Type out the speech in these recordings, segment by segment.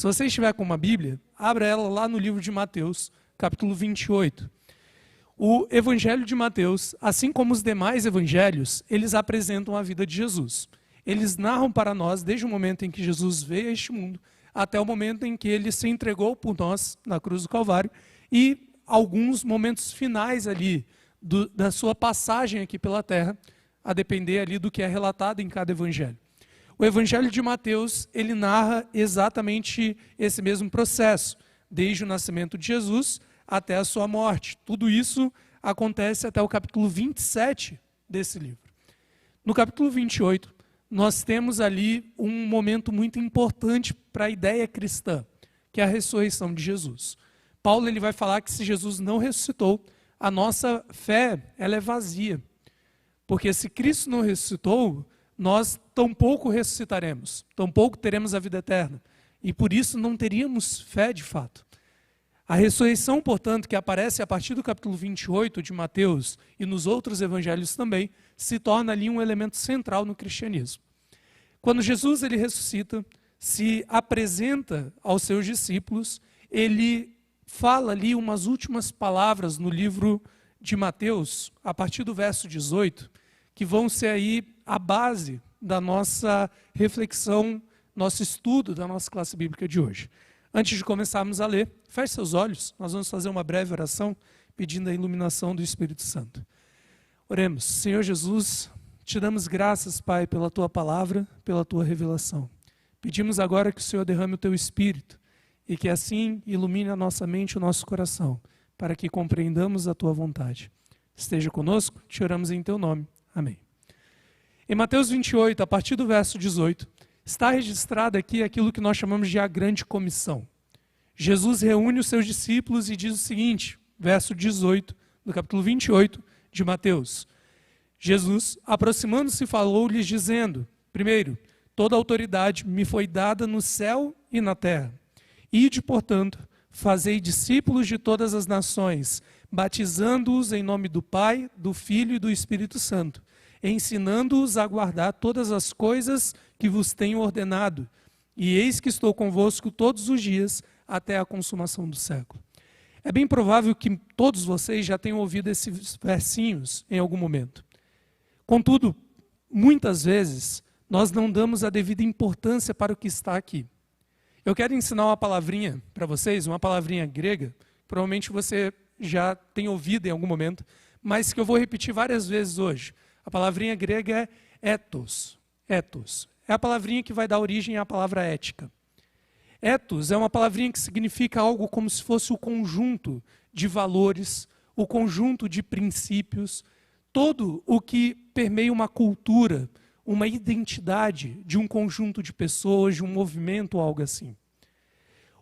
Se você estiver com uma Bíblia, abra ela lá no livro de Mateus, capítulo 28. O Evangelho de Mateus, assim como os demais evangelhos, eles apresentam a vida de Jesus. Eles narram para nós desde o momento em que Jesus veio a este mundo até o momento em que ele se entregou por nós na cruz do Calvário e alguns momentos finais ali da sua passagem aqui pela terra, a depender ali do que é relatado em cada evangelho. O Evangelho de Mateus, ele narra exatamente esse mesmo processo, desde o nascimento de Jesus até a sua morte. Tudo isso acontece até o capítulo 27 desse livro. No capítulo 28, nós temos ali um momento muito importante para a ideia cristã, que é a ressurreição de Jesus. Paulo ele vai falar que se Jesus não ressuscitou, a nossa fé ela é vazia. Porque se Cristo não ressuscitou, nós tampouco ressuscitaremos, tampouco teremos a vida eterna. E por isso não teríamos fé de fato. A ressurreição, portanto, que aparece a partir do capítulo 28 de Mateus e nos outros evangelhos também, se torna ali um elemento central no cristianismo. Quando Jesus ele ressuscita, se apresenta aos seus discípulos, ele fala ali umas últimas palavras no livro de Mateus, a partir do verso 18, que vão ser aí a base da nossa reflexão, nosso estudo da nossa classe bíblica de hoje. Antes de começarmos a ler, feche seus olhos, nós vamos fazer uma breve oração pedindo a iluminação do Espírito Santo. Oremos. Senhor Jesus, te damos graças, Pai, pela Tua palavra, pela Tua revelação. Pedimos agora que o Senhor derrame o Teu Espírito e que assim ilumine a nossa mente e o nosso coração, para que compreendamos a Tua vontade. Esteja conosco, te oramos em Teu nome. Amém. Em Mateus 28, a partir do verso 18, está registrado aqui aquilo que nós chamamos de a grande comissão. Jesus reúne os seus discípulos e diz o seguinte, verso 18 do capítulo 28 de Mateus. Jesus, aproximando-se, falou-lhes dizendo, primeiro, toda autoridade me foi dada no céu e na terra. Ide, portanto, fazei discípulos de todas as nações, batizando-os em nome do Pai, do Filho e do Espírito Santo, ensinando-os a guardar todas as coisas que vos tenho ordenado. E eis que estou convosco todos os dias até a consumação do século. É bem provável que todos vocês já tenham ouvido esses versinhos em algum momento. Contudo, muitas vezes, nós não damos a devida importância para o que está aqui. Eu quero ensinar uma palavrinha para vocês, uma palavrinha grega, provavelmente você já tem ouvido em algum momento, mas que eu vou repetir várias vezes hoje. A palavrinha grega é ethos. Ethos. É a palavrinha que vai dar origem à palavra ética. Ethos é uma palavrinha que significa algo como se fosse o conjunto de valores, o conjunto de princípios, todo o que permeia uma cultura, uma identidade de um conjunto de pessoas, de um movimento ou algo assim.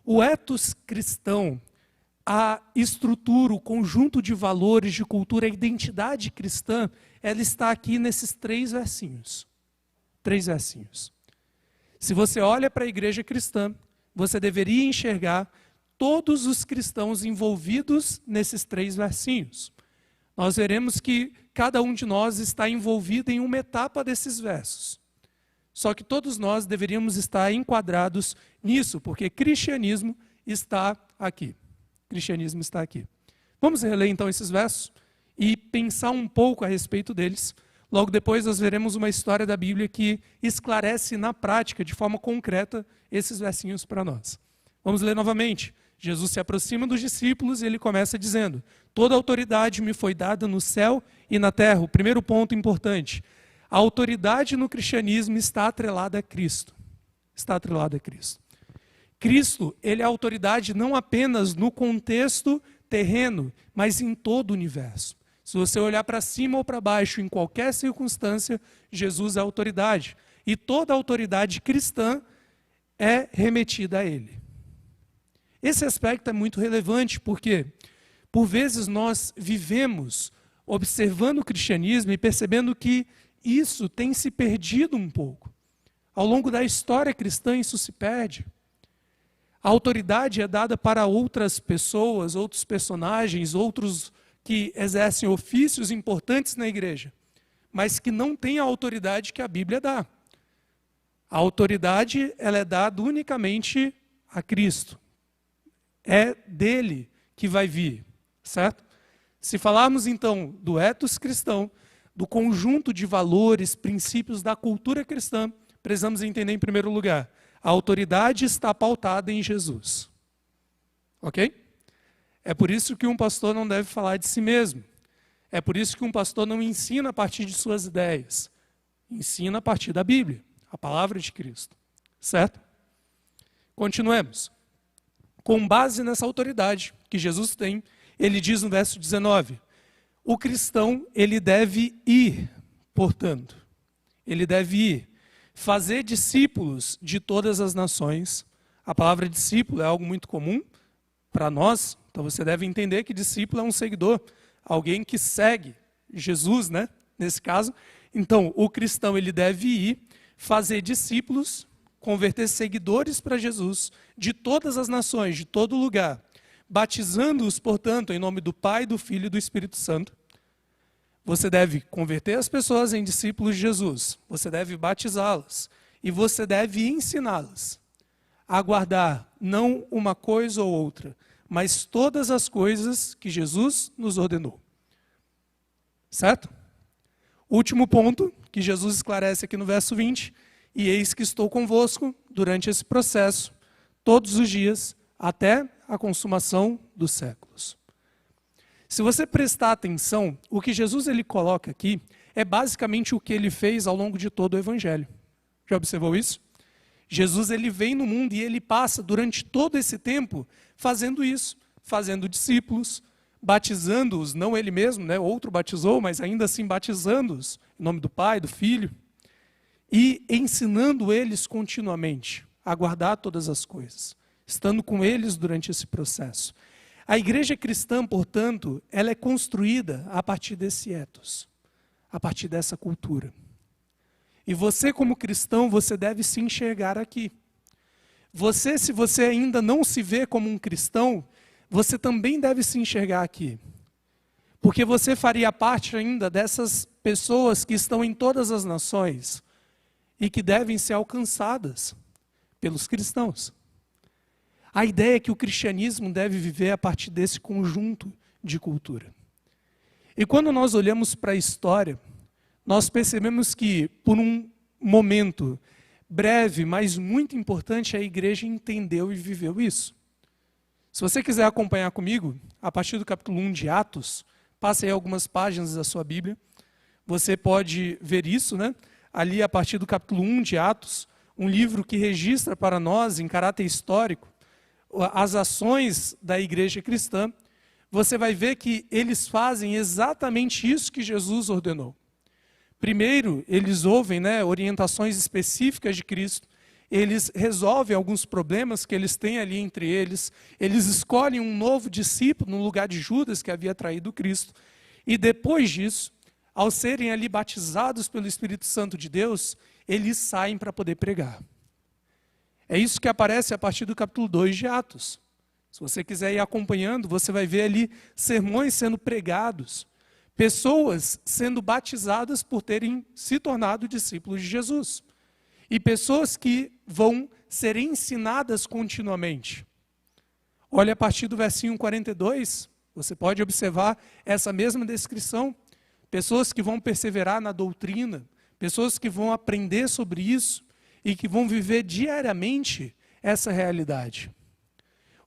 O ethos cristão, a estrutura, o conjunto de valores, de cultura, a identidade cristã, ela está aqui nesses três versinhos. Três versinhos. Se você olha para a igreja cristã, você deveria enxergar todos os cristãos envolvidos nesses três versinhos. Nós veremos que cada um de nós está envolvido em uma etapa desses versos. Só que todos nós deveríamos estar enquadrados nisso, porque cristianismo está aqui. Cristianismo está aqui. Vamos reler então esses versos e pensar um pouco a respeito deles. Logo depois nós veremos uma história da Bíblia que esclarece na prática, de forma concreta, esses versinhos para nós. Vamos ler novamente. Jesus se aproxima dos discípulos e ele começa dizendo, toda autoridade me foi dada no céu e na terra. O primeiro ponto importante, a autoridade no cristianismo está atrelada a Cristo. Está atrelada a Cristo. Cristo, ele é autoridade não apenas no contexto terreno, mas em todo o universo. Se você olhar para cima ou para baixo, em qualquer circunstância, Jesus é autoridade. E toda autoridade cristã é remetida a ele. Esse aspecto é muito relevante porque, por vezes, nós vivemos observando o cristianismo e percebendo que isso tem se perdido um pouco. Ao longo da história cristã, isso se perde. A autoridade é dada para outras pessoas, outros personagens, outros que exercem ofícios importantes na igreja, mas que não têm a autoridade que a Bíblia dá. A autoridade ela é dada unicamente a Cristo. É dele que vai vir, certo? Se falarmos então do ethos cristão, do conjunto de valores, princípios da cultura cristã, precisamos entender em primeiro lugar, a autoridade está pautada em Jesus. Ok? É por isso que um pastor não deve falar de si mesmo. É por isso que um pastor não ensina a partir de suas ideias. Ensina a partir da Bíblia, a palavra de Cristo. Certo? Continuemos. Com base nessa autoridade que Jesus tem, ele diz no verso 19, o cristão, ele deve ir, portanto, ele deve ir, fazer discípulos de todas as nações. A palavra discípulo é algo muito comum para nós, então você deve entender que discípulo é um seguidor, alguém que segue Jesus, né? Nesse caso. Então, o cristão, ele deve ir, fazer discípulos, converter seguidores para Jesus, de todas as nações, de todo lugar, batizando-os, portanto, em nome do Pai, do Filho e do Espírito Santo. Você deve converter as pessoas em discípulos de Jesus, você deve batizá-las e você deve ensiná-las a guardar não uma coisa ou outra, mas todas as coisas que Jesus nos ordenou. Certo? Último ponto que Jesus esclarece aqui no verso 20, e eis que estou convosco durante esse processo, todos os dias, até a consumação dos séculos. Se você prestar atenção, o que Jesus ele coloca aqui é basicamente o que ele fez ao longo de todo o Evangelho. Já observou isso? Jesus ele vem no mundo e ele passa durante todo esse tempo fazendo isso, fazendo discípulos, batizando-os, não ele mesmo, né? Outro batizou, mas ainda assim batizando-os, em nome do Pai, do Filho, e ensinando eles continuamente a guardar todas as coisas, estando com eles durante esse processo. A igreja cristã, portanto, ela é construída a partir desse ethos, a partir dessa cultura. E você, como cristão, você deve se enxergar aqui. Você, se você ainda não se vê como um cristão, você também deve se enxergar aqui. Porque você faria parte ainda dessas pessoas que estão em todas as nações e que devem ser alcançadas pelos cristãos. A ideia é que o cristianismo deve viver a partir desse conjunto de cultura. E quando nós olhamos para a história, nós percebemos que, por um momento breve, mas muito importante, a igreja entendeu e viveu isso. Se você quiser acompanhar comigo, a partir do capítulo 1 de Atos, passe aí algumas páginas da sua Bíblia, você pode ver isso, né? Ali a partir do capítulo 1 de Atos, um livro que registra para nós, em caráter histórico, as ações da igreja cristã, você vai ver que eles fazem exatamente isso que Jesus ordenou. Primeiro, eles ouvem, né, orientações específicas de Cristo, eles resolvem alguns problemas que eles têm ali entre eles, eles escolhem um novo discípulo no lugar de Judas, que havia traído Cristo, e depois disso, ao serem ali batizados pelo Espírito Santo de Deus, eles saem para poder pregar. É isso que aparece a partir do capítulo 2 de Atos. Se você quiser ir acompanhando, você vai ver ali sermões sendo pregados, pessoas sendo batizadas por terem se tornado discípulos de Jesus. E pessoas que vão ser ensinadas continuamente. Olha a partir do versinho 42, você pode observar essa mesma descrição. Pessoas que vão perseverar na doutrina, pessoas que vão aprender sobre isso e que vão viver diariamente essa realidade.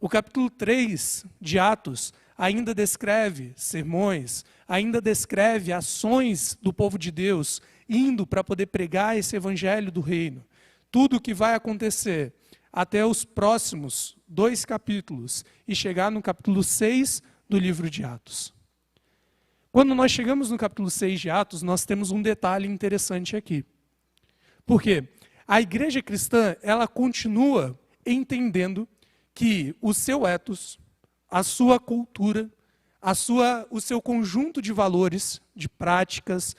O capítulo 3 de Atos ainda descreve sermões, ainda descreve ações do povo de Deus indo para poder pregar esse evangelho do reino. Tudo o que vai acontecer até os próximos 2 capítulos e chegar no capítulo 6 do livro de Atos. Quando nós chegamos no capítulo 6 de Atos, nós temos um detalhe interessante aqui. Por quê? A igreja cristã, ela continua entendendo que o seu ethos, a sua cultura, o seu conjunto de valores, de práticas,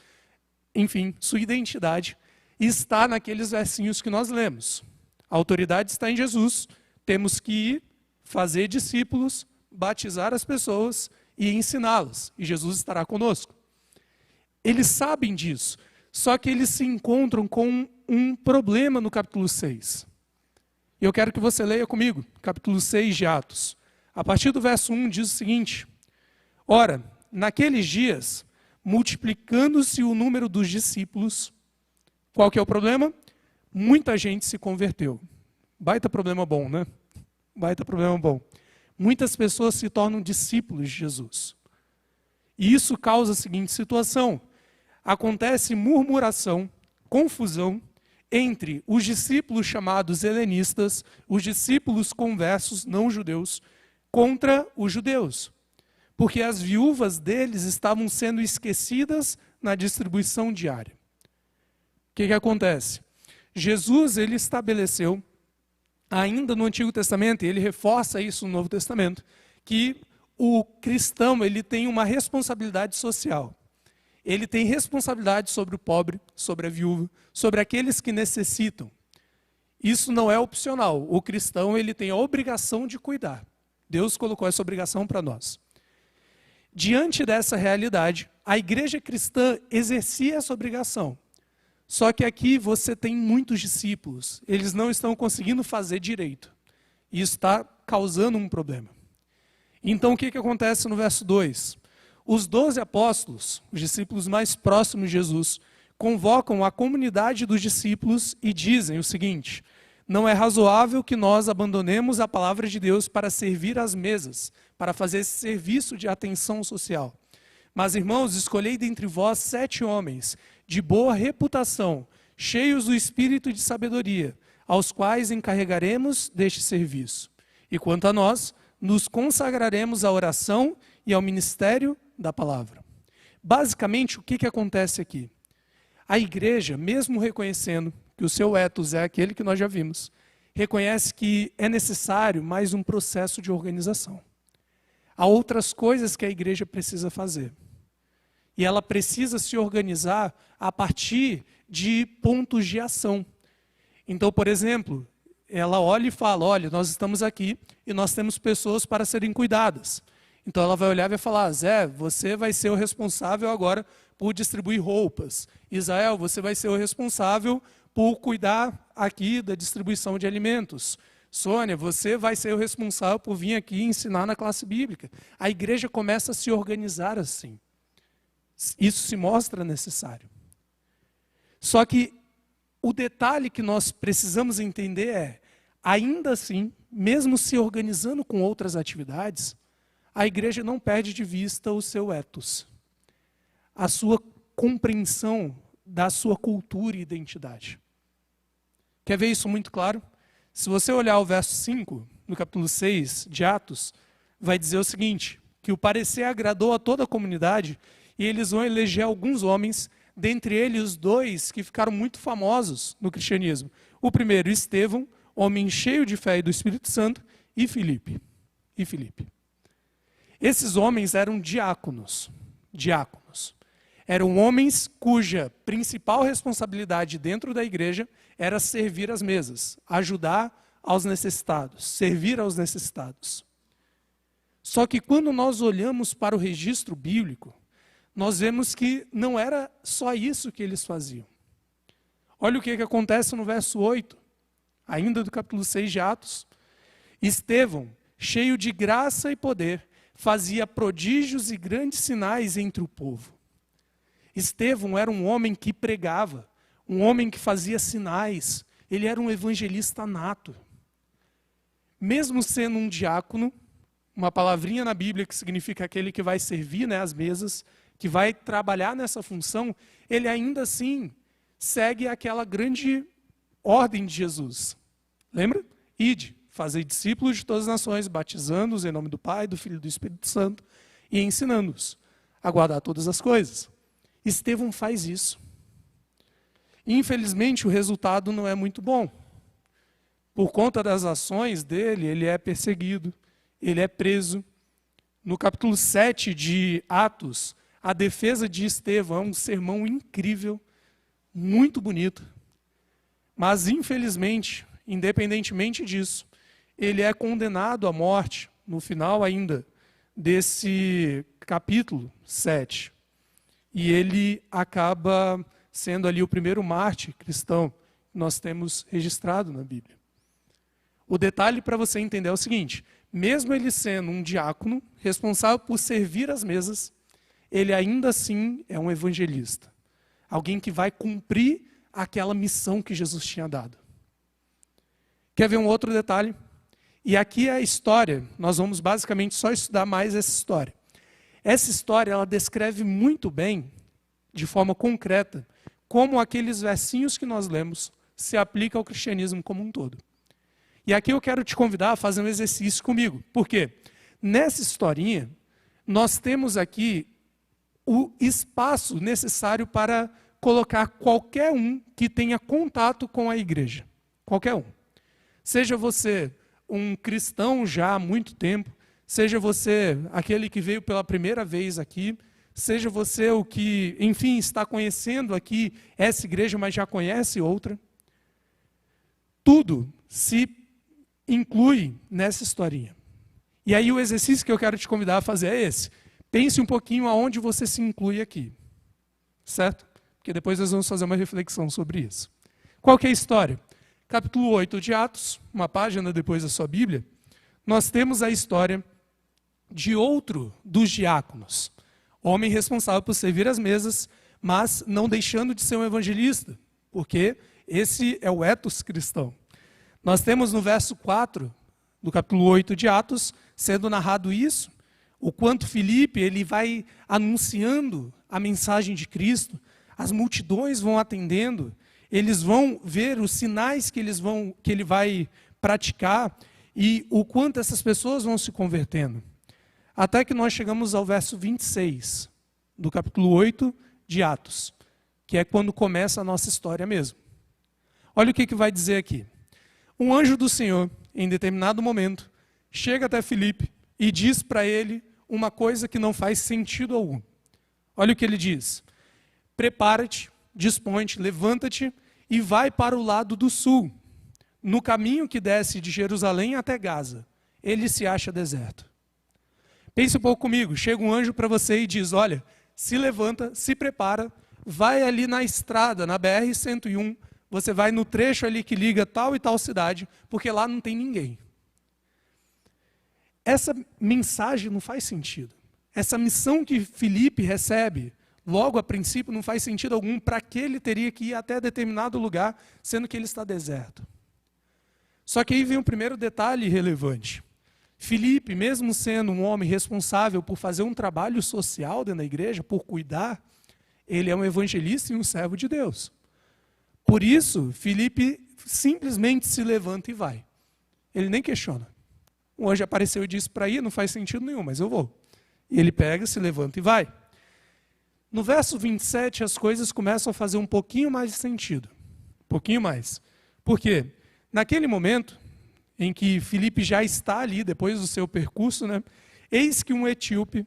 enfim, sua identidade, está naqueles versinhos que nós lemos. A autoridade está em Jesus, temos que ir, fazer discípulos, batizar as pessoas e ensiná-las, e Jesus estará conosco. Eles sabem disso, só que eles se encontram com um problema no capítulo 6. E eu quero que você leia comigo, capítulo 6 de Atos. A partir do verso 1 diz o seguinte: Ora, naqueles dias, multiplicando-se o número dos discípulos, qual que é o problema? Muita gente se converteu. Baita problema bom, né? Baita problema bom. Muitas pessoas se tornam discípulos de Jesus. E isso causa a seguinte situação: acontece murmuração, confusão entre os discípulos chamados helenistas, os discípulos conversos não judeus, contra os judeus. Porque as viúvas deles estavam sendo esquecidas na distribuição diária. O que acontece? Jesus, ele estabeleceu, ainda no Antigo Testamento, e ele reforça isso no Novo Testamento, que o cristão, ele tem uma responsabilidade social. Ele tem responsabilidade sobre o pobre, sobre a viúva, sobre aqueles que necessitam. Isso não é opcional. O cristão, ele tem a obrigação de cuidar. Deus colocou essa obrigação para nós. Diante dessa realidade, a igreja cristã exercia essa obrigação. Só que aqui você tem muitos discípulos. Eles não estão conseguindo fazer direito. E isso está causando um problema. Então, o que acontece no verso 2? Os 12 apóstolos, os discípulos mais próximos de Jesus, convocam a comunidade dos discípulos e dizem o seguinte: não é razoável que nós abandonemos a palavra de Deus para servir às mesas, para fazer esse serviço de atenção social. Mas, irmãos, escolhei dentre vós 7 homens de boa reputação, cheios do espírito de sabedoria, aos quais encarregaremos deste serviço. E quanto a nós, nos consagraremos à oração e ao ministério da palavra. Basicamente, o que acontece aqui? A igreja, mesmo reconhecendo que o seu ethos é aquele que nós já vimos, reconhece que é necessário mais um processo de organização. Há outras coisas que a igreja precisa fazer. E ela precisa se organizar a partir de pontos de ação. Então, por exemplo, ela olha e fala: olha, nós estamos aqui e nós temos pessoas para serem cuidadas. Então ela vai olhar e vai falar: Zé, você vai ser o responsável agora por distribuir roupas. Israel, você vai ser o responsável por cuidar aqui da distribuição de alimentos. Sônia, você vai ser o responsável por vir aqui ensinar na classe bíblica. A igreja começa a se organizar assim. Isso se mostra necessário. Só que o detalhe que nós precisamos entender é, ainda assim, mesmo se organizando com outras atividades, a igreja não perde de vista o seu ethos, a sua compreensão da sua cultura e identidade. Quer ver isso muito claro? Se você olhar o verso 5, no capítulo 6 de Atos, vai dizer o seguinte: que o parecer agradou a toda a comunidade e eles vão eleger alguns homens, dentre eles 2 que ficaram muito famosos no cristianismo. O primeiro, Estevão, homem cheio de fé e do Espírito Santo, e Filipe. Esses homens eram diáconos. Eram homens cuja principal responsabilidade dentro da igreja era servir às mesas, ajudar aos necessitados, servir aos necessitados. Só que quando nós olhamos para o registro bíblico, nós vemos que não era só isso que eles faziam. Olha o que acontece no verso 8, ainda do capítulo 6 de Atos. Estevão, cheio de graça e poder, fazia prodígios e grandes sinais entre o povo. Estevão era um homem que pregava, um homem que fazia sinais, ele era um evangelista nato. Mesmo sendo um diácono, uma palavrinha na Bíblia que significa aquele que vai servir, né, às mesas, que vai trabalhar nessa função, ele ainda assim segue aquela grande ordem de Jesus. Lembra? Ide, fazei discípulos de todas as nações, batizando-os em nome do Pai, do Filho e do Espírito Santo, e ensinando-os a guardar todas as coisas. Estevão faz isso. Infelizmente, o resultado não é muito bom. Por conta das ações dele, ele é perseguido, ele é preso. No capítulo 7 de Atos, a defesa de Estevão é um sermão incrível, muito bonito. Mas, infelizmente, independentemente disso, ele é condenado à morte, no final ainda desse capítulo 7. E ele acaba sendo ali o primeiro mártir cristão que nós temos registrado na Bíblia. O detalhe para você entender é o seguinte: mesmo ele sendo um diácono, responsável por servir as mesas, ele ainda assim é um evangelista. Alguém que vai cumprir aquela missão que Jesus tinha dado. Quer ver um outro detalhe? E aqui é a história, nós vamos basicamente só estudar mais essa história. Essa história, ela descreve muito bem, de forma concreta, como aqueles versinhos que nós lemos se aplicam ao cristianismo como um todo. E aqui eu quero te convidar a fazer um exercício comigo. Por quê? Nessa historinha, nós temos aqui o espaço necessário para colocar qualquer um que tenha contato com a igreja. Qualquer um. Seja você um cristão já há muito tempo, seja você aquele que veio pela primeira vez aqui, seja você o que, enfim, está conhecendo aqui essa igreja, mas já conhece outra. Tudo se inclui nessa historinha. E aí o exercício que eu quero te convidar a fazer é esse. Pense um pouquinho aonde você se inclui aqui. Certo? Porque depois nós vamos fazer uma reflexão sobre isso. Qual que é a história? Capítulo 8 de Atos, uma página depois da sua Bíblia, nós temos a história de outro dos diáconos. Homem responsável por servir as mesas, mas não deixando de ser um evangelista, porque esse é o ethos cristão. Nós temos no verso 4 do capítulo 8 de Atos, sendo narrado isso, o quanto Filipe ele vai anunciando a mensagem de Cristo, as multidões vão atendendo, eles vão ver os sinais que ele vai praticar e o quanto essas pessoas vão se convertendo. Até que nós chegamos ao verso 26 do capítulo 8 de Atos, que é quando começa a nossa história mesmo. Olha o que vai dizer aqui. Um anjo do Senhor, em determinado momento, chega até Filipe e diz para ele uma coisa que não faz sentido algum. Olha o que ele diz. Prepara-te, dispõe-te, levanta-te e vai para o lado do sul, no caminho que desce de Jerusalém até Gaza. Ele se acha deserto. Pense um pouco comigo. Chega um anjo para você e diz, olha, se levanta, se prepara, vai ali na estrada, na BR-101, você vai no trecho ali que liga tal e tal cidade, porque lá não tem ninguém. Essa mensagem não faz sentido. Essa missão que Filipe recebe, logo a princípio, não faz sentido algum para que ele teria que ir até determinado lugar, sendo que ele está deserto. Só que aí vem o primeiro detalhe relevante. Filipe, mesmo sendo um homem responsável por fazer um trabalho social dentro da igreja, por cuidar, ele é um evangelista e um servo de Deus. Por isso, Filipe simplesmente se levanta e vai. Ele nem questiona. Um anjo apareceu e disse para ir, não faz sentido nenhum, mas eu vou. E ele pega, se levanta e vai. No verso 27, as coisas começam a fazer um pouquinho mais de sentido. Um pouquinho mais. Por quê? Naquele momento em que Filipe já está ali, depois do seu percurso, né, eis que um etíope,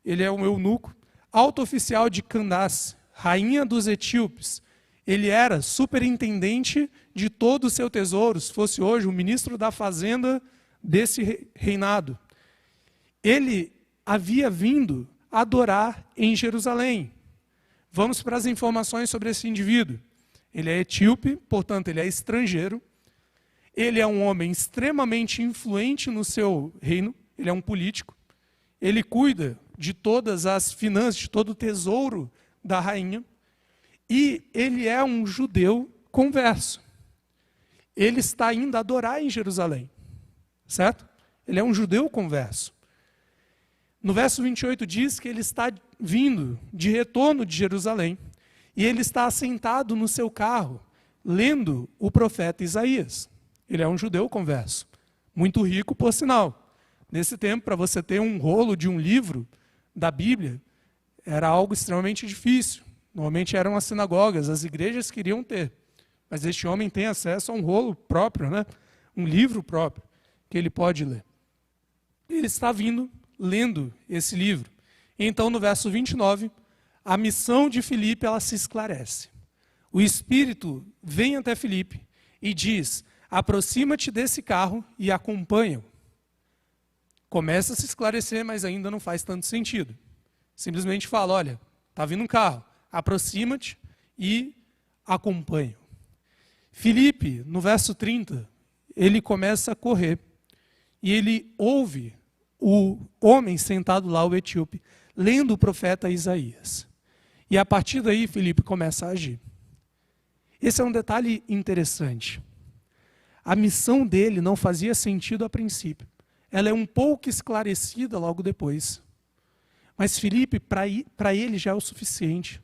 ele é um eunuco, alto oficial de Candace, rainha dos etíopes, ele era superintendente de todo o seu tesouro, se fosse hoje o ministro da fazenda desse reinado. Ele havia vindo adorar em Jerusalém. Vamos para as informações sobre esse indivíduo. Ele é etíope, portanto ele é estrangeiro. Ele é um homem extremamente influente no seu reino, ele é um político. Ele cuida de todas as finanças, de todo o tesouro da rainha. E ele é um judeu converso. Ele está indo adorar em Jerusalém. Certo? Ele é um judeu converso. No verso 28 diz que ele está vindo de retorno de Jerusalém. E ele está assentado no seu carro, lendo o profeta Isaías. Ele é um judeu converso. Muito rico, por sinal. Nesse tempo, para você ter um rolo de um livro da Bíblia, era algo extremamente difícil. Normalmente eram as sinagogas, as igrejas queriam ter. Mas este homem tem acesso a um rolo próprio, né? Um livro próprio, que ele pode ler. Ele está vindo, lendo esse livro. Então, no verso 29, a missão de Filipe, ela se esclarece. O Espírito vem até Filipe e diz, aproxima-te desse carro e acompanha-o. Começa a se esclarecer, mas ainda não faz tanto sentido. Simplesmente fala, olha, está vindo um carro, aproxima-te e acompanha-o. Filipe, no verso 30, ele começa a correr e ele ouve o homem sentado lá, o etíope, lendo o profeta Isaías. E a partir daí, Filipe começa a agir. Esse é um detalhe interessante. A missão dele não fazia sentido a princípio. Ela é um pouco esclarecida logo depois. Mas Filipe, para ele, já é o suficiente.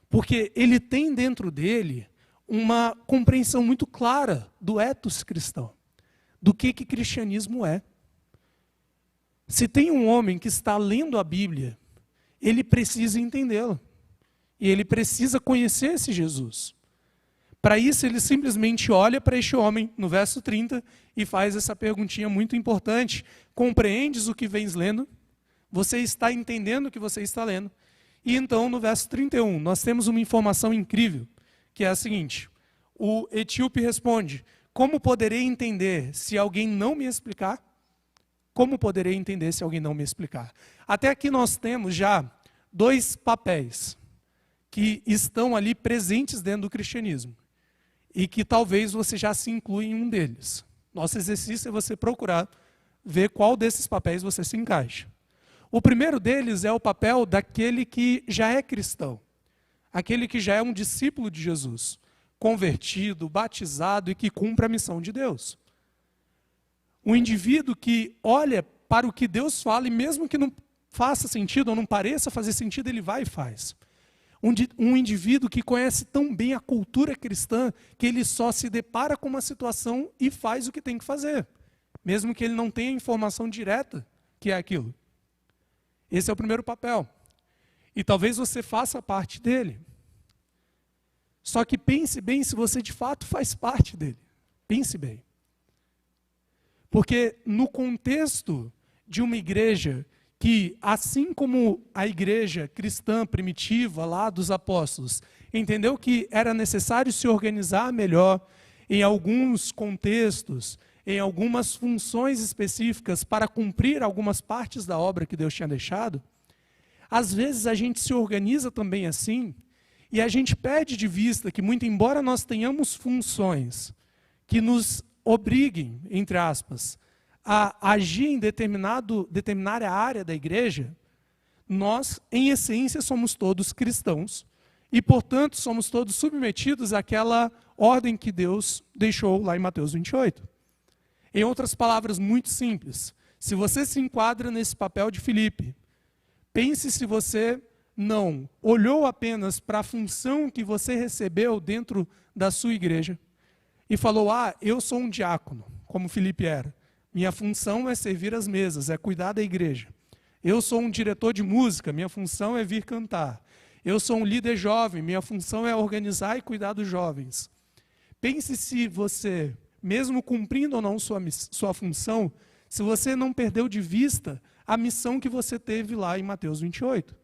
Porque ele tem dentro dele uma compreensão muito clara do ethos cristão, do que cristianismo é. Se tem um homem que está lendo a Bíblia, ele precisa entendê-la. E ele precisa conhecer esse Jesus. Para isso, ele simplesmente olha para este homem, no verso 30, e faz essa perguntinha muito importante. Compreendes o que vens lendo? Você está entendendo o que você está lendo? E então, no verso 31, nós temos uma informação incrível, que é a seguinte. O etíope responde, como poderei entender se alguém não me explicar? Como poderei entender se alguém não me explicar? Até aqui nós temos já dois papéis que estão ali presentes dentro do cristianismo e que talvez você já se inclua em um deles. Nosso exercício é você procurar ver qual desses papéis você se encaixa. O primeiro deles é o papel daquele que já é cristão, aquele que já é um discípulo de Jesus, convertido, batizado e que cumpre a missão de Deus. Um indivíduo que olha para o que Deus fala e mesmo que não faça sentido ou não pareça fazer sentido, ele vai e faz. Um indivíduo que conhece tão bem a cultura cristã que ele só se depara com uma situação e faz o que tem que fazer, mesmo que ele não tenha informação direta que é aquilo. Esse é o primeiro papel. E talvez você faça parte dele. Só que pense bem se você de fato faz parte dele. Pense bem. Porque no contexto de uma igreja que, assim como a igreja cristã primitiva lá dos apóstolos, entendeu que era necessário se organizar melhor em alguns contextos, em algumas funções específicas para cumprir algumas partes da obra que Deus tinha deixado, às vezes a gente se organiza também assim e a gente perde de vista que, muito embora nós tenhamos funções que nos obriguem, entre aspas, a agir em determinada área da igreja, nós, em essência, somos todos cristãos e, portanto, somos todos submetidos àquela ordem que Deus deixou lá em Mateus 28. Em outras palavras muito simples, se você se enquadra nesse papel de Filipe, pense se você não olhou apenas para a função que você recebeu dentro da sua igreja e falou, eu sou um diácono, como Filipe era. Minha função é servir as mesas, é cuidar da igreja. Eu sou um diretor de música, minha função é vir cantar. Eu sou um líder jovem, minha função é organizar e cuidar dos jovens. Pense se você, mesmo cumprindo ou não sua função, se você não perdeu de vista a missão que você teve lá em Mateus 28.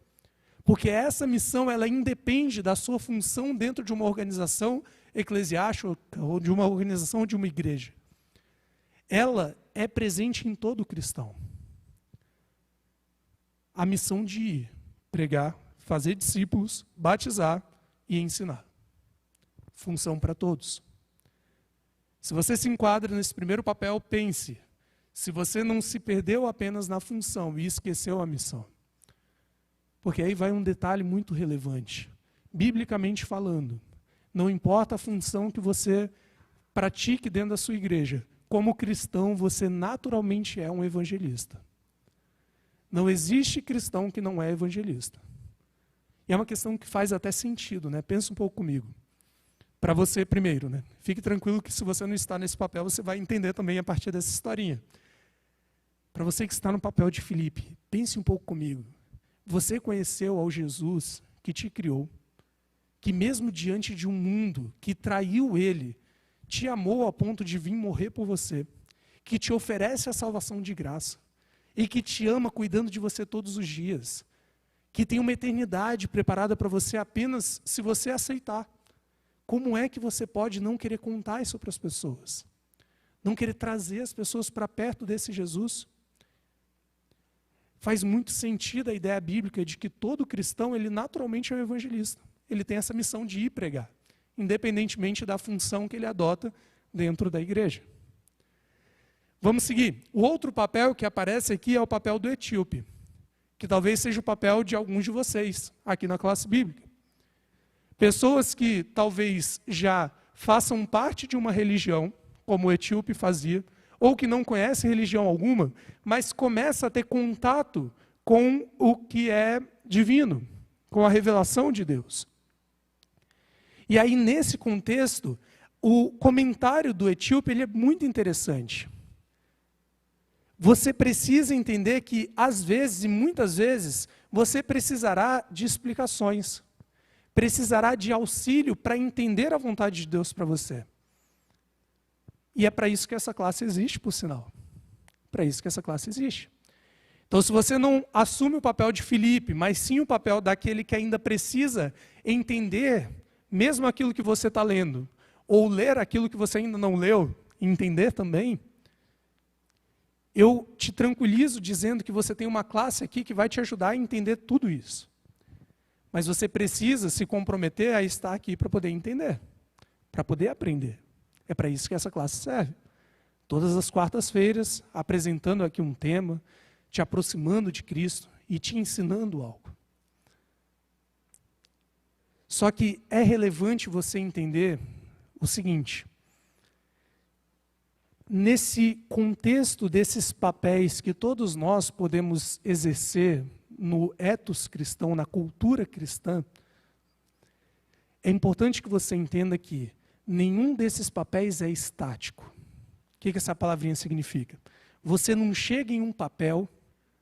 Porque essa missão, ela independe da sua função dentro de uma organização eclesiástica ou de uma organização de uma igreja. Ela é presente em todo cristão. A missão de ir, pregar, fazer discípulos, batizar e ensinar. Função para todos. Se você se enquadra nesse primeiro papel, pense se você não se perdeu apenas na função e esqueceu a missão. Porque aí vai um detalhe muito relevante. Biblicamente falando, não importa a função que você pratique dentro da sua igreja, como cristão, você naturalmente é um evangelista. Não existe cristão que não é evangelista. E é uma questão que faz até sentido, né? Pensa um pouco comigo. Para você primeiro, né? Fique tranquilo que se você não está nesse papel, você vai entender também a partir dessa historinha. Para você que está no papel de Filipe, pense um pouco comigo. Você conheceu ao Jesus que te criou, que mesmo diante de um mundo que traiu ele, te amou ao ponto de vir morrer por você, que te oferece a salvação de graça e que te ama cuidando de você todos os dias, que tem uma eternidade preparada para você apenas se você aceitar. Como é que você pode não querer contar isso para as pessoas? Não querer trazer as pessoas para perto desse Jesus? Faz muito sentido a ideia bíblica de que todo cristão, ele naturalmente é um evangelista. Ele tem essa missão de ir pregar, independentemente da função que ele adota dentro da igreja. Vamos seguir. O outro papel que aparece aqui é o papel do etíope, que talvez seja o papel de alguns de vocês aqui na classe bíblica. Pessoas que talvez já façam parte de uma religião, como o etíope fazia, ou que não conhecem religião alguma, mas começa a ter contato com o que é divino, com a revelação de Deus. E aí, nesse contexto, o comentário do etíope ele é muito interessante. Você precisa entender que, às vezes, e muitas vezes, você precisará de explicações, precisará de auxílio para entender a vontade de Deus para você. E é para isso que essa classe existe, por sinal. Para isso que essa classe existe. Então, se você não assume o papel de Filipe, mas sim o papel daquele que ainda precisa entender, mesmo aquilo que você está lendo, ou ler aquilo que você ainda não leu, e entender também, eu te tranquilizo dizendo que você tem uma classe aqui que vai te ajudar a entender tudo isso. Mas você precisa se comprometer a estar aqui para poder entender, para poder aprender. É para isso que essa classe serve. Todas as quartas-feiras, apresentando aqui um tema, te aproximando de Cristo e te ensinando algo. Só que é relevante você entender o seguinte: nesse contexto desses papéis que todos nós podemos exercer no ethos cristão, na cultura cristã, é importante que você entenda que nenhum desses papéis é estático. O que essa palavrinha significa? Você não chega em um papel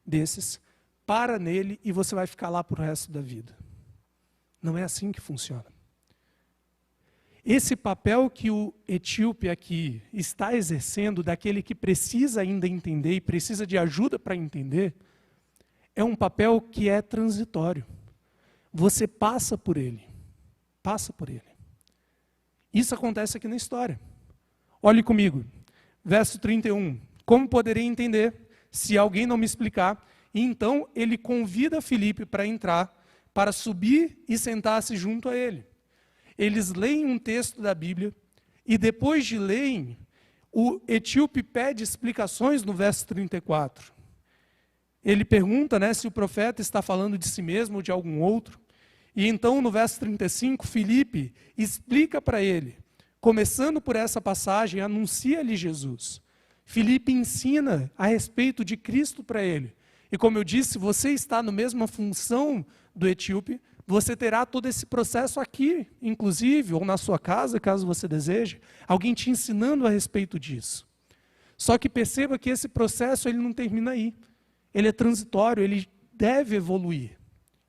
desses, para nele e você vai ficar lá para o resto da vida. Não é assim que funciona. Esse papel que o etíope aqui está exercendo, daquele que precisa ainda entender e precisa de ajuda para entender, é um papel que é transitório. Você passa por ele. Passa por ele. Isso acontece aqui na história. Olhe comigo. Verso 31. Como poderei entender se alguém não me explicar? E então ele convida Filipe para entrar, para subir e sentar-se junto a ele. Eles leem um texto da Bíblia e depois de lerem, o etíope pede explicações no verso 34. Ele pergunta, se o profeta está falando de si mesmo ou de algum outro. E então, no verso 35, Filipe explica para ele, começando por essa passagem, anuncia-lhe Jesus. Filipe ensina a respeito de Cristo para ele. E como eu disse, você está na mesma função do etíope, você terá todo esse processo aqui, inclusive, ou na sua casa, caso você deseje, alguém te ensinando a respeito disso. Só que perceba que esse processo ele não termina aí. Ele é transitório, ele deve evoluir.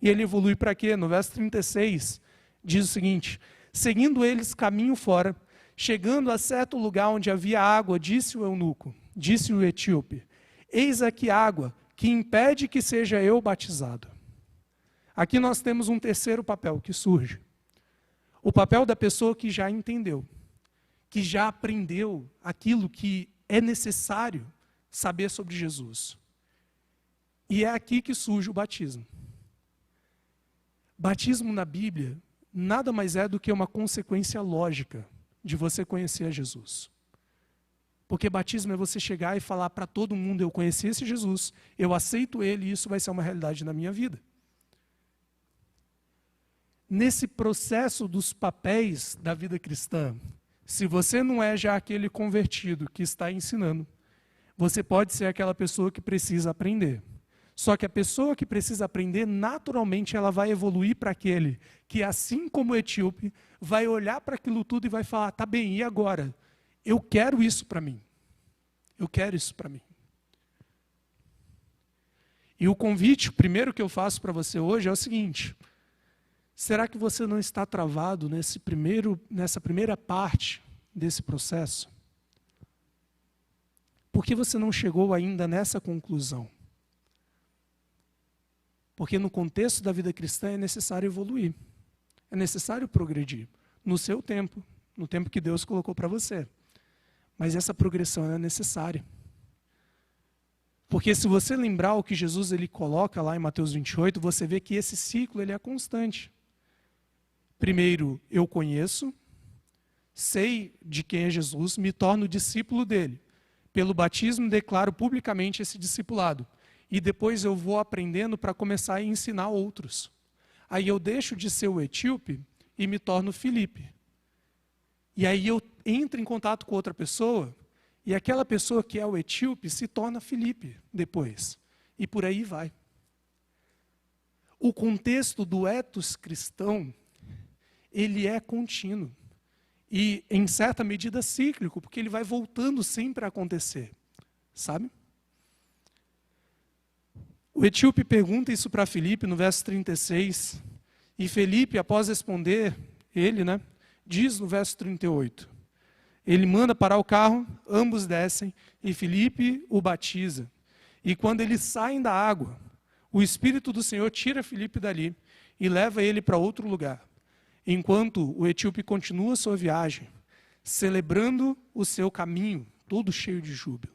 E ele evolui para quê? No verso 36, diz o seguinte: seguindo eles caminho fora, chegando a certo lugar onde havia água, disse o eunuco, disse o etíope: eis aqui água, que impede que seja eu batizado. Aqui nós temos um terceiro papel que surge. O papel da pessoa que já entendeu, que já aprendeu aquilo que é necessário saber sobre Jesus. E é aqui que surge o batismo. Batismo na Bíblia nada mais é do que uma consequência lógica de você conhecer a Jesus. Porque batismo é você chegar e falar para todo mundo: eu conheci esse Jesus, eu aceito ele e isso vai ser uma realidade na minha vida. Nesse processo dos papéis da vida cristã, se você não é já aquele convertido que está ensinando, você pode ser aquela pessoa que precisa aprender. Só que a pessoa que precisa aprender, naturalmente, ela vai evoluir para aquele que, assim como o etíope, vai olhar para aquilo tudo e vai falar: tá bem, e agora? Eu quero isso para mim. Eu quero isso para mim. E o convite, primeiro que eu faço para você hoje é o seguinte: será que você não está travado nessa primeira parte desse processo? Por que você não chegou ainda nessa conclusão? Porque no contexto da vida cristã é necessário evoluir. É necessário progredir. No seu tempo. No tempo que Deus colocou para você. Mas essa progressão é necessária. Porque se você lembrar o que Jesus ele coloca lá em Mateus 28, você vê que esse ciclo ele é constante. Primeiro, eu conheço, sei de quem é Jesus, me torno discípulo dele. Pelo batismo declaro publicamente esse discipulado. E depois eu vou aprendendo para começar a ensinar outros. Aí eu deixo de ser o etíope e me torno Filipe. E aí eu entro em contato com outra pessoa, e aquela pessoa que é o etíope se torna Filipe depois. E por aí vai. O contexto do etos cristão, ele é contínuo. E, em certa medida, cíclico, porque ele vai voltando sempre a acontecer. Sabe? O etíope pergunta isso para Filipe no verso 36. E Filipe, após responder, ele, diz no verso 38. Ele manda parar o carro, ambos descem, e Filipe o batiza. E quando eles saem da água, o Espírito do Senhor tira Filipe dali e leva ele para outro lugar. Enquanto o etíope continua sua viagem, celebrando o seu caminho, todo cheio de júbilo.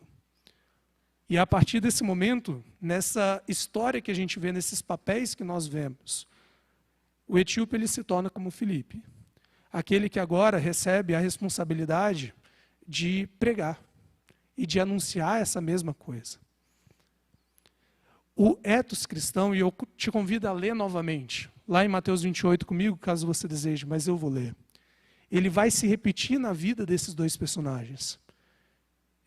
E a partir desse momento, nessa história que a gente vê, nesses papéis que nós vemos, o etíope ele se torna como Filipe, aquele que agora recebe a responsabilidade de pregar e de anunciar essa mesma coisa. O etos cristão, e eu te convido a ler novamente, lá em Mateus 28 comigo, caso você deseje, mas eu vou ler. Ele vai se repetir na vida desses dois personagens.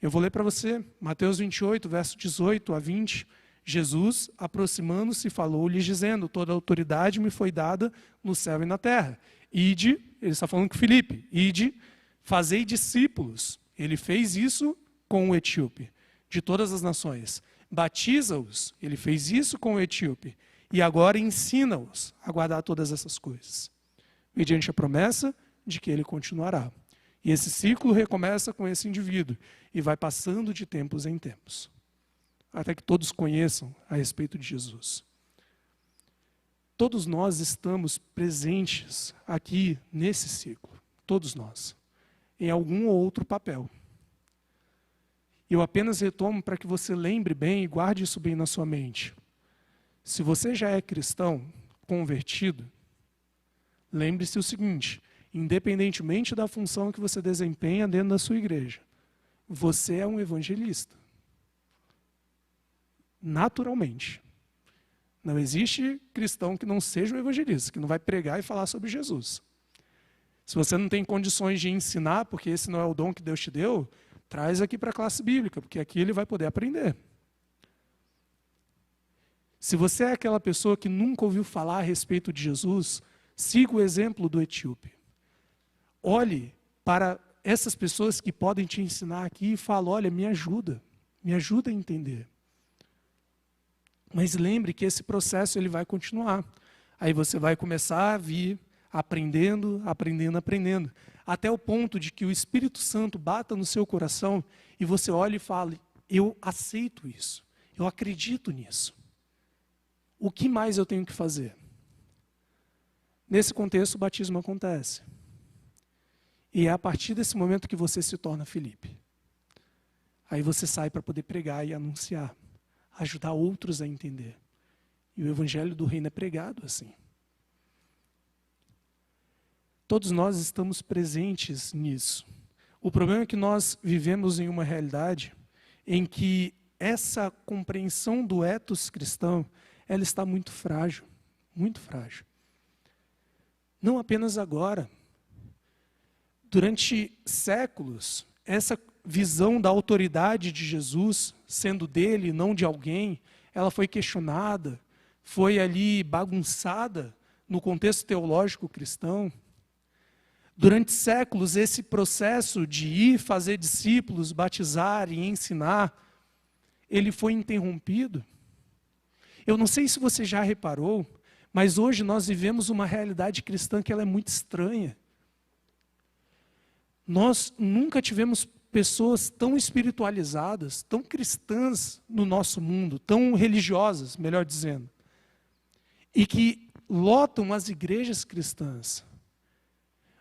Eu vou ler para você, Mateus 28, verso 18 a 20. Jesus, aproximando-se, falou-lhes dizendo, toda a autoridade me foi dada no céu e na terra. Ide, ele está falando com Filipe, ide, fazei discípulos. Ele fez isso com o etíope, de todas as nações. Batiza-os, ele fez isso com o etíope. E agora ensina-os a guardar todas essas coisas. Mediante a promessa de que ele continuará. E esse ciclo recomeça com esse indivíduo e vai passando de tempos em tempos. Até que todos conheçam a respeito de Jesus. Todos nós estamos presentes aqui nesse ciclo. Todos nós. Em algum ou outro papel. Eu apenas retomo para que você lembre bem e guarde isso bem na sua mente. Se você já é cristão, convertido, lembre-se o seguinte, independentemente da função que você desempenha dentro da sua igreja, você é um evangelista. Naturalmente. Não existe cristão que não seja um evangelista, que não vai pregar e falar sobre Jesus. Se você não tem condições de ensinar, porque esse não é o dom que Deus te deu, traz aqui para a classe bíblica, porque aqui ele vai poder aprender. Se você é aquela pessoa que nunca ouviu falar a respeito de Jesus, siga o exemplo do etíope. Olhe para essas pessoas que podem te ensinar aqui e fale, olha, me ajuda a entender. Mas lembre que esse processo ele vai continuar. Aí você vai começar a vir aprendendo, até o ponto de que o Espírito Santo bata no seu coração e você olhe e fale, eu aceito isso, eu acredito nisso. O que mais eu tenho que fazer? Nesse contexto, o batismo acontece. E é a partir desse momento que você se torna Filipe. Aí você sai para poder pregar e anunciar, ajudar outros a entender. E o evangelho do reino é pregado assim. Todos nós estamos presentes nisso. O problema é que nós vivemos em uma realidade em que essa compreensão do etos cristão, ela está muito frágil, muito frágil. Não apenas agora. Durante séculos, essa visão da autoridade de Jesus, sendo dele, não de alguém, ela foi questionada, foi ali bagunçada no contexto teológico cristão. Durante séculos, esse processo de ir fazer discípulos, batizar e ensinar, ele foi interrompido. Eu não sei se você já reparou, mas hoje nós vivemos uma realidade cristã que ela é muito estranha. Nós nunca tivemos pessoas tão espiritualizadas, tão cristãs no nosso mundo, tão religiosas, melhor dizendo, e que lotam as igrejas cristãs,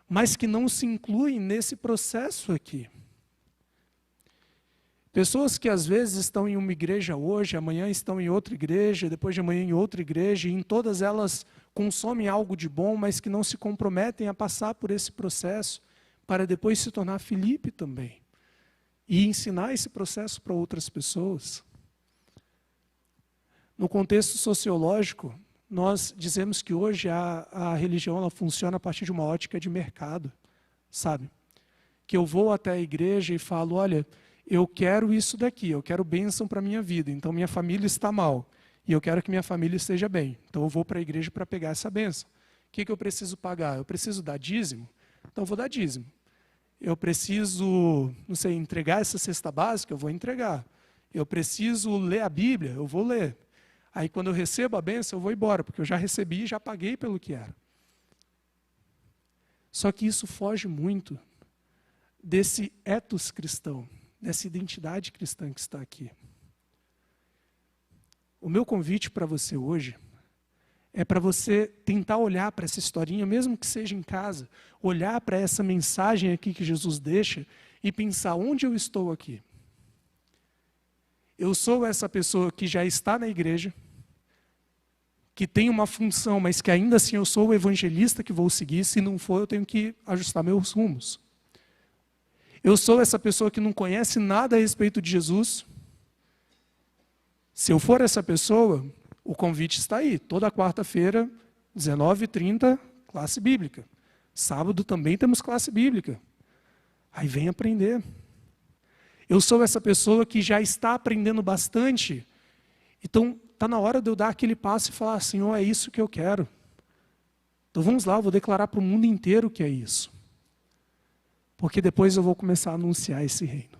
mas que não se incluem nesse processo aqui. Pessoas que às vezes estão em uma igreja hoje, amanhã estão em outra igreja, depois de amanhã em outra igreja, e em todas elas consomem algo de bom, mas que não se comprometem a passar por esse processo, para depois se tornar Filipe também. e ensinar esse processo para outras pessoas. No contexto sociológico, nós dizemos que hoje a religião ela funciona a partir de uma ótica de mercado, sabe? Que eu vou até a igreja e falo, olha, eu quero isso daqui, eu quero bênção para a minha vida, então minha família está mal, e eu quero que minha família esteja bem, então eu vou para a igreja para pegar essa bênção. O que eu preciso pagar? Eu preciso dar dízimo? Então eu vou dar dízimo. Eu preciso, não sei, entregar essa cesta básica? Eu vou entregar. Eu preciso ler a Bíblia? Eu vou ler. Aí quando eu recebo a bênção, eu vou embora, porque eu já recebi e já paguei pelo que era. Só que isso foge muito desse ethos cristão, dessa identidade cristã que está aqui. O meu convite para você hoje é para você tentar olhar para essa historinha, mesmo que seja em casa, olhar para essa mensagem aqui que Jesus deixa e pensar, onde eu estou aqui? Eu sou essa pessoa que já está na igreja, que tem uma função, mas que ainda assim eu sou o evangelista que vou seguir, se não for eu tenho que ajustar meus rumos. Eu sou essa pessoa que não conhece nada a respeito de Jesus. Se eu for essa pessoa, o convite está aí. Toda quarta-feira, 19h30, classe bíblica. Sábado também temos classe bíblica. Aí vem aprender. Eu sou essa pessoa que já está aprendendo bastante. Então, está na hora de eu dar aquele passo e falar, Senhor, é isso que eu quero. Então vamos lá, eu vou declarar para o mundo inteiro que é isso. Porque depois eu vou começar a anunciar esse reino.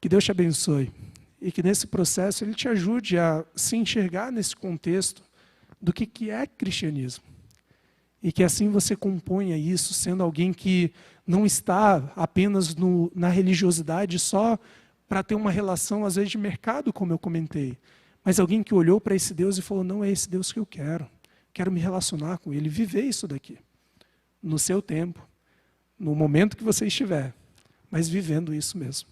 Que Deus te abençoe. E que nesse processo Ele te ajude a se enxergar nesse contexto do que é cristianismo. E que assim você componha isso, sendo alguém que não está apenas na religiosidade só para ter uma relação, às vezes, de mercado, como eu comentei. Mas alguém que olhou para esse Deus e falou, não é esse Deus que eu quero. Quero me relacionar com Ele, viver isso daqui. No seu tempo, no momento que você estiver, mas vivendo isso mesmo.